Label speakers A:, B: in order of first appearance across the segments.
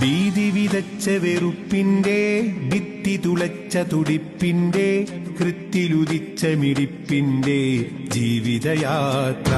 A: ഭീതി വിതച്ച വെറുപ്പിന്റെ ഭിത്തി തുളച്ച തുടിപ്പിന്റെ കൃത്തിലുദിച്ച മിടിപ്പിന്റെ ജീവിതയാത്ര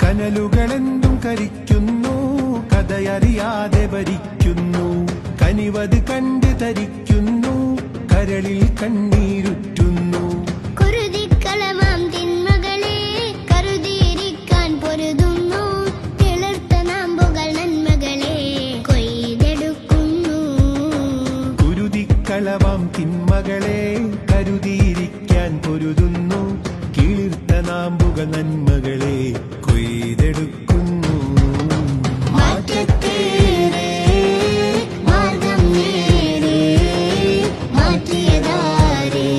A: കനലുകളെന്തും കരിക്കുന്നു, കഥയറിയാതെ ഭരിക്കുന്നു, കനിവത് കണ്ട് തരിക്കുന്നു, കരളിൽ കണ്ണീരുറ്റുന്നു.
B: കുരുതിക്കളമാം തിന്മകളെ കരുതിയിരിക്കാൻ പൊരുതുന്നു, തിളർത്ത നാമ്പുകൾ നന്മകളെ കൊയ്തെടുക്കുന്നു.
A: കുരുതിക്കളമാം തിന്മകളെ കരുതിയിരിക്കാൻ പൊരുതുന്നു, കിളിർത്ത നാമ്പുകൾ നന്മകളെ കൊയ്തെടുക്കുന്നു.
B: മാറ്റത്തേറെ മാർഗം നേരെ മാറ്റിയതാരേ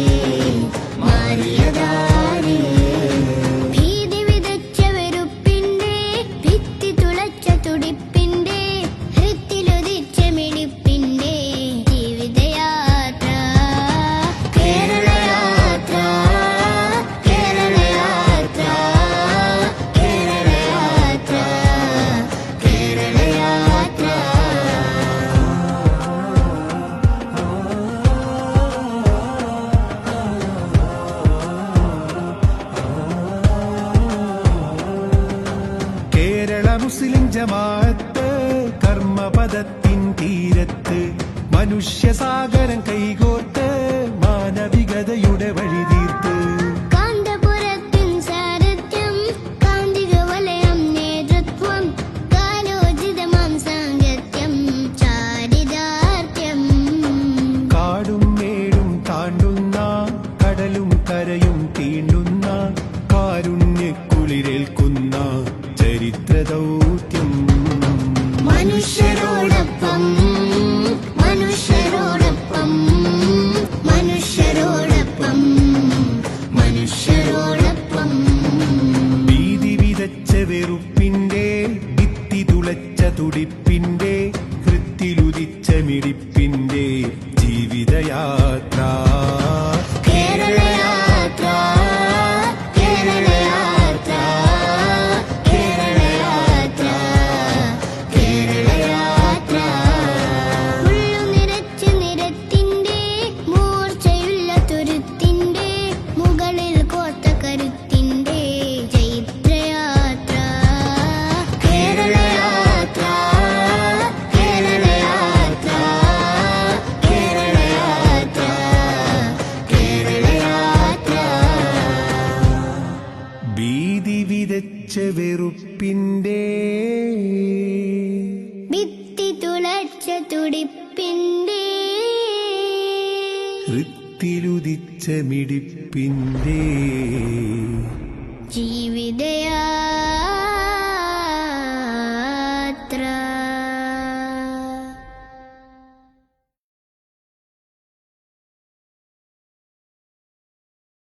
B: മാറിയതാരേ. ഭീതി വിതച്ച വെറുപ്പിന്റെ ഭിത്തി തുളച്ച തുടിപ്പിന്റെ ഹൃത്തിലുദിച്ച മിടിപ്പിന്റെ ജീവിതയാത്ര കേരളയാത്ര കേരളയാത്ര കേരളയാത്ര കേരളയാത്ര.
A: കേരള മുസ്ലിം ജമാഅത്ത് കർമ്മപദത്തിൻ തീരത്ത് മനുഷ്യസാഗരം കൈകോർത്ത് മാനവികതയുടെ വഴിതീർത്ത്.
B: കാന്തപുരത്തിൻ സാരഥ്യം കാന്തിക വലയം നേതൃത്വം കാലോചിതമാം സാങ്കത്യം ചാരിതാർത്ഥ്യം.
A: കാടും മേടും താണ്ടുന്ന കടലും കരയും തീണ്ടുന്ന കാരുണ്യക്കുളിരേൽക്കുന്ന ചരിത്രദൗത്യം.
B: മനുഷ്യരോടൊപ്പം മനുഷ്യരോടൊപ്പം മനുഷ്യരോടൊപ്പം മനുഷ്യരോടൊപ്പം.
A: ഭീതി വിതച്ച വെറുപ്പിന്റെ ഭിത്തി തുളച്ച തുടിപ്പിന്റെ കൃത്തിലുദിച്ച മിടിപ്പിന്റെ ജീവിതയാത്ര
B: കേരളയാത്ര കേരളയാത്ര കേരളയാത്ര കേരളയാത്ര. മുള്ളു നിറച്ച നിരത്തിന്റെ മൂർച്ചയുള്ള തുരുത്തിന്റെ മുകളിൽ കോർത്ത കരുത്തിന്റെ ചൈത്രയാത്ര കേരളയാത്ര കേരളയാത്ര കേരളയാത്ര കേരളയാത്ര.
A: ഭീതി വിതച്ച വെറുപ്പിന്റെ
B: ഭിത്തി തുളച്ച തുടിപ്പിന്റെ
A: കൃത്തിലുദിച്ച മിടിപ്പിന്റെ